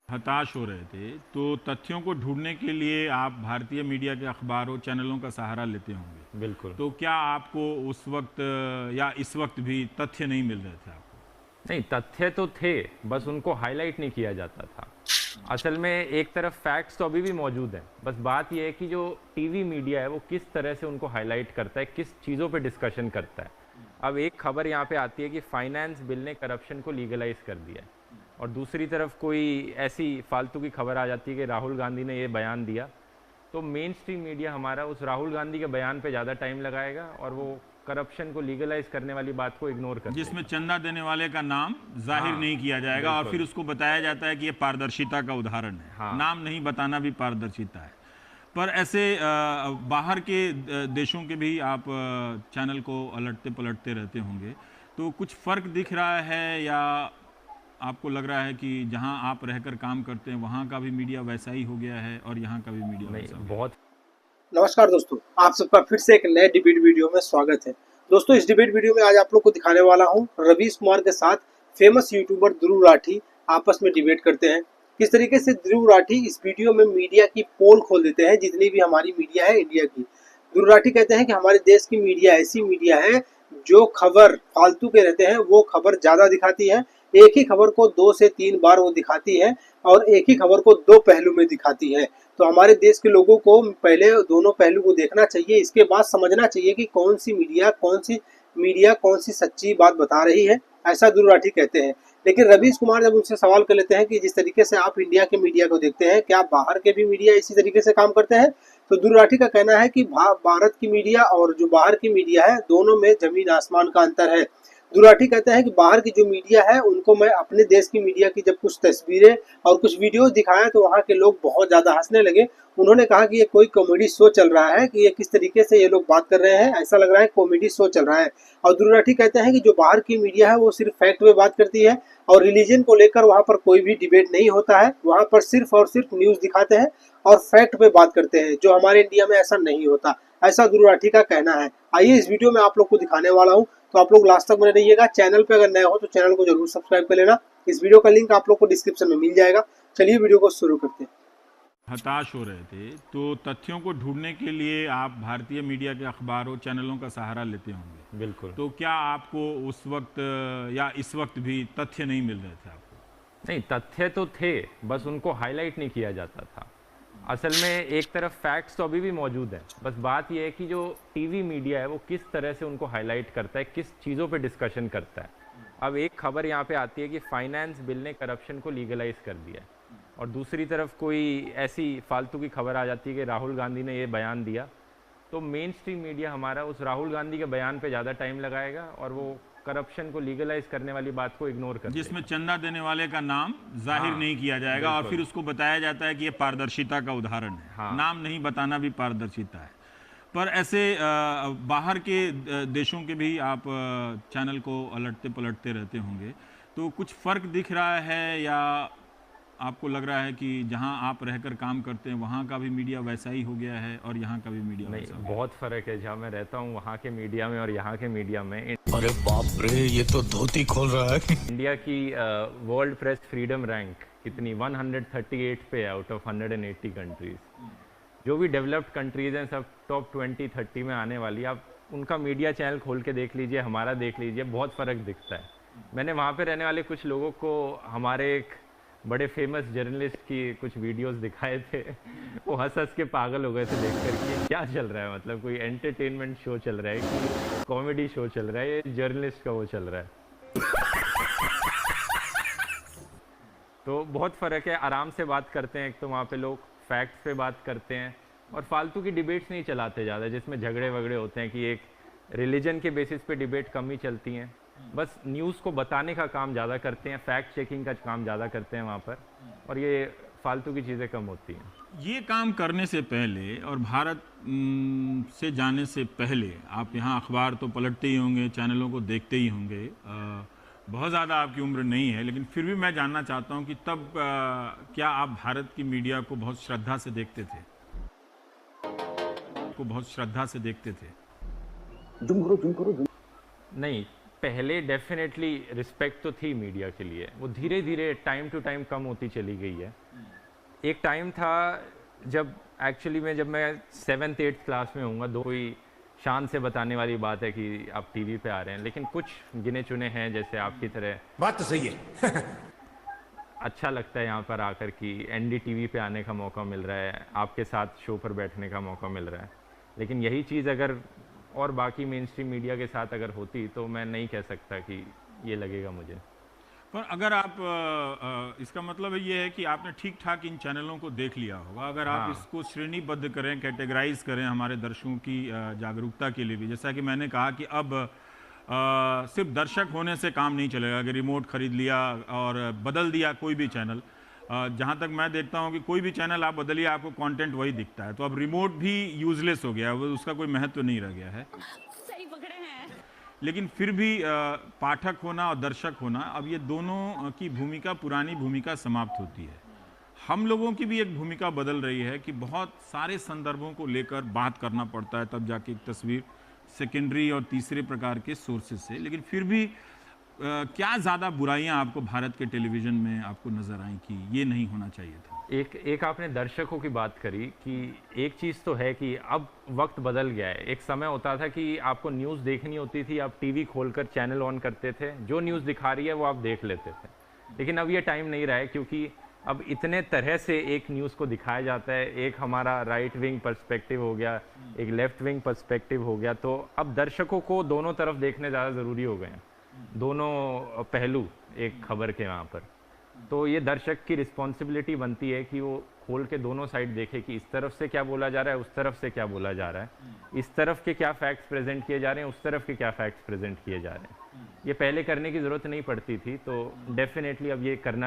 हताश हो रहे थे, तो तथ्यों को ढूंढने के लिए आप भारतीय मीडिया के अखबारों, चैनलों का सहारा लेते होंगे। बिल्कुल। तो क्या आपको उस वक्त या इस वक्त भी तथ्य नहीं मिल रहे थे आपको? नहीं, तथ्य तो थे, बस उनको हाईलाइट नहीं किया जाता था। असल में एक तरफ फैक्ट्स तो अभी भी मौजूद हैं, बस बात यह है कि जो टीवी मीडिया है वो किस तरह से उनको हाईलाइट करता है, किस चीज़ों पे डिस्कशन करता है। अब एक खबर यहाँ पे आती है कि फाइनेंस बिल ने करप्शन को लीगलाइज कर दिया है, और दूसरी तरफ कोई ऐसी फालतू की खबर आ जाती है कि राहुल गांधी ने ये बयान दिया, तो मेन स्ट्रीम मीडिया हमारा उस राहुल गांधी के बयान पे ज़्यादा टाइम लगाएगा और वो करप्शन को लीगलाइज करने वाली बात को इग्नोर कर जिसमें देगा। चंदा देने वाले का नाम जाहिर हाँ, नहीं किया जाएगा और फिर बिल्कुल। उसको बताया जाता है कि ये पारदर्शिता का उदाहरण है। हाँ। नाम नहीं बताना भी पारदर्शिता है। पर ऐसे बाहर के देशों के भी आप चैनल को अलटते पलटते रहते होंगे, तो कुछ फ़र्क दिख रहा है या आपको लग रहा है कि जहां आप रहकर काम करते हैं वहां का भी मीडिया वैसा ही हो गया है और यहाँ का भी मीडिया नहीं, वैसा हो गया है? बहुत। नमस्कार दोस्तों, आप सबका फिर से एक नए डिबेट वीडियो में स्वागत है। दोस्तों, इस डिबेट वीडियो में आज आप लोग को दिखाने वाला हूं रवीश कुमार के साथ फेमस यूट्यूबर ध्रुव राठी आपस में डिबेट करते हैं। किस तरीके से ध्रुव राठी इस वीडियो में मीडिया की पोल खोल देते हैं, जितनी भी हमारी मीडिया है इंडिया की। ध्रुव राठी कहते हैं कि हमारे देश की मीडिया ऐसी मीडिया है जो खबर फालतू के रहते हैं वो खबर ज्यादा दिखाती है। एक ही खबर को 2 से 3 बार वो दिखाती है और एक ही खबर को 2 पहलू में दिखाती है। तो हमारे देश के लोगों को पहले दोनों पहलू को देखना चाहिए, इसके बाद समझना चाहिए कि कौन सी मीडिया कौन सी सच्ची बात बता रही है, ऐसा ध्रुव राठी कहते हैं। लेकिन रवीश कुमार जब उनसे सवाल कर लेते हैं कि जिस तरीके से आप इंडिया के मीडिया को देखते हैं, क्या बाहर के भी मीडिया इसी तरीके से काम करते हैं? तो ध्रुव राठी का कहना है कि भारत की मीडिया और जो बाहर की मीडिया है, दोनों में जमीन आसमान का अंतर है। ध्रुव राठी कहते हैं कि बाहर की जो मीडिया है उनको मैं अपने देश की मीडिया की जब कुछ तस्वीरें और कुछ वीडियोस दिखाया तो वहाँ के लोग बहुत ज्यादा हंसने लगे। उन्होंने कहा कि ये कोई कॉमेडी शो चल रहा है, कि ये किस तरीके से ये लोग बात कर रहे हैं, ऐसा लग रहा है कॉमेडी शो चल रहा है। और ध्रुव राठी कहते हैं कि जो बाहर की मीडिया है वो सिर्फ फैक्ट पे बात करती है और रिलीजन को लेकर वहाँ पर कोई भी डिबेट नहीं होता है। वहाँ पर सिर्फ और सिर्फ न्यूज दिखाते हैं और फैक्ट पे बात करते हैं, जो हमारे इंडिया में ऐसा नहीं होता। ऐसा ध्रुव राठी का कहना है। आइए इस वीडियो में आप लोग को दिखाने वाला हूँ, तो आप लोग लास्ट तक बने रहिएगा। चैनल पे अगर नए हो तो चैनल को जरूर सब्सक्राइब कर लेना। इस वीडियो का लिंक आप लोग को डिस्क्रिप्शन में मिल जाएगा। चलिए वीडियो को शुरू करते हैं। हताश हो रहे थे, तो तथ्यों को ढूंढने के लिए आप भारतीय मीडिया के अखबारों, चैनलों का सहारा लेते होंगे। बिल्कुल। तो क्या आपको उस वक्त या इस वक्त भी तथ्य नहीं मिल रहे थे आपको? नहीं, तथ्य तो थे, बस उनको हाईलाइट नहीं किया जाता था। असल में एक तरफ फैक्ट्स तो अभी भी मौजूद हैं, बस बात यह है कि जो टीवी मीडिया है वो किस तरह से उनको हाईलाइट करता है, किस चीज़ों पे डिस्कशन करता है। अब एक खबर यहाँ पे आती है कि फाइनेंस बिल ने करप्शन को लीगलाइज कर दिया है, और दूसरी तरफ कोई ऐसी फालतू की खबर आ जाती है कि राहुल गांधी ने ये बयान दिया, तो मेन स्ट्रीम मीडिया हमारा उस राहुल गांधी के बयान पे ज़्यादा टाइम लगाएगा और वो करप्शन को लीगलाइज करने वाली बात को इग्नोर कर जिसमें देगा। चंदा देने वाले का नाम जाहिर हाँ, नहीं किया जाएगा और बिल्कुल। फिर उसको बताया जाता है कि ये पारदर्शिता का उदाहरण है। हाँ। नाम नहीं बताना भी पारदर्शिता है। पर ऐसे बाहर के देशों के भी आप चैनल को अलटते पलटते रहते होंगे, तो कुछ फ़र्क दिख रहा है या आपको लग रहा है कि जहां आप रहकर काम करते हैं वहां का भी मीडिया वैसा ही हो गया है और यहाँ का भी मीडिया नहीं, वैसा हो गया है? बहुत फ़र्क है। जहाँ मैं रहता हूँ वहाँ के मीडिया में और यहाँ के मीडिया में। अरे बाप रे, ये तो धोती खोल रहा है। इंडिया की वर्ल्ड प्रेस फ्रीडम रैंक कितनी 138 पे है आउट ऑफ 180 कंट्रीज। जो भी डेवलप्ड कंट्रीज हैं सब टॉप 20-30 में आने वाली। आप उनका मीडिया चैनल खोल के देख लीजिए, हमारा देख लीजिए, बहुत फ़र्क दिखता है। मैंने वहाँ पे रहने वाले कुछ लोगों को हमारे एक बड़े फेमस जर्नलिस्ट की कुछ वीडियोस दिखाए थे। वो हंस हंस के पागल हो गए थे देख कर कि क्या चल रहा है, मतलब कोई एंटरटेनमेंट शो चल रहा है कि कॉमेडी शो चल रहा है, ये जर्नलिस्ट का वो चल रहा है। तो बहुत फ़र्क है। आराम से बात करते हैं, एक तो वहाँ पे लोग फैक्ट्स पे बात करते हैं और फालतू की डिबेट्स नहीं चलाते ज़्यादा, जिसमें झगड़े वगड़े होते हैं कि एक रिलीजन के बेसिस पे डिबेट कम ही चलती हैं। बस न्यूज़ को बताने का काम ज़्यादा करते हैं, फैक्ट चेकिंग का काम ज़्यादा करते हैं वहाँ पर, और ये फालतू की चीज़ें कम होती हैं। ये काम करने से पहले और भारत से जाने से पहले आप यहाँ अखबार तो पलटते ही होंगे, चैनलों को देखते ही होंगे। बहुत ज़्यादा आपकी उम्र नहीं है, लेकिन फिर भी मैं जानना चाहता हूँ कि तब क्या आप भारत की मीडिया को बहुत श्रद्धा से देखते थे? नहीं, पहले डेफिनेटली रिस्पेक्ट तो थी मीडिया के लिए, वो धीरे धीरे टाइम टू टाइम कम होती चली गई है। एक टाइम था जब एक्चुअली में जब मैं 7th 8th क्लास में हूँगा, दो कोई शान से बताने वाली बात है कि आप टीवी पे आ रहे हैं, लेकिन कुछ गिने चुने हैं जैसे आपकी तरह। बात तो सही है। अच्छा लगता है यहाँ पर आकर कि NDTV पे आने का मौका मिल रहा है, आपके साथ शो पर बैठने का मौका मिल रहा है। लेकिन यही चीज़ अगर और बाकी मेन स्ट्रीम मीडिया के साथ अगर होती तो मैं नहीं कह सकता कि ये लगेगा मुझे। पर अगर आप इसका मतलब ये है कि आपने ठीक ठाक इन चैनलों को देख लिया होगा। अगर आप इसको श्रेणीबद्ध करें, कैटेगराइज करें हमारे दर्शकों की जागरूकता के लिए भी, जैसा कि मैंने कहा कि अब सिर्फ दर्शक होने से काम नहीं चलेगा कि रिमोट खरीद लिया और बदल दिया कोई भी चैनल। जहाँ तक मैं देखता हूँ कि कोई भी चैनल आप बदलिए आपको कंटेंट वही दिखता है, तो अब रिमोट भी यूजलेस हो गया, वो उसका कोई महत्व नहीं रह गया है। सही पकड़े हैं। लेकिन फिर भी पाठक होना और दर्शक होना, अब ये दोनों की भूमिका, पुरानी भूमिका समाप्त होती है। हम लोगों की भी एक भूमिका बदल रही है कि बहुत सारे संदर्भों को लेकर बात करना पड़ता है, तब जाके एक तस्वीर सेकेंडरी और तीसरे प्रकार के सोर्सेज से। लेकिन फिर भी क्या ज़्यादा बुराइयां आपको भारत के टेलीविज़न में आपको नज़र आई कि ये नहीं होना चाहिए था? एक आपने दर्शकों की बात करी कि एक चीज़ तो है कि अब वक्त बदल गया है। एक समय होता था कि आपको न्यूज़ देखनी होती थी, आप टीवी खोलकर चैनल ऑन करते थे, जो न्यूज़ दिखा रही है वो आप देख लेते थे। लेकिन अब ये टाइम नहीं रहा है, क्योंकि अब इतने तरह से एक न्यूज़ को दिखाया जाता है। एक हमारा राइट विंग पर्सपेक्टिव हो गया, एक लेफ्ट विंग पर्सपेक्टिव हो गया, तो अब दर्शकों को दोनों तरफ देखने ज़्यादा ज़रूरी हो गए हैं, दोनों पहलू एक खबर के वहाँ पर। तो ये दर्शक की रिस्पॉन्सिबिलिटी बनती है कि वो खोल के दोनों साइड देखे कि इस तरफ से क्या बोला जा रहा है, उस तरफ से क्या बोला जा रहा है, इस तरफ के क्या फैक्ट्स प्रेजेंट किए जा रहे हैं, उस तरफ के क्या फैक्ट्स प्रेजेंट किए जा रहे हैं। ये पहले करने की ज़रूरत नहीं पड़ती थी, तो डेफिनेटली अब ये करना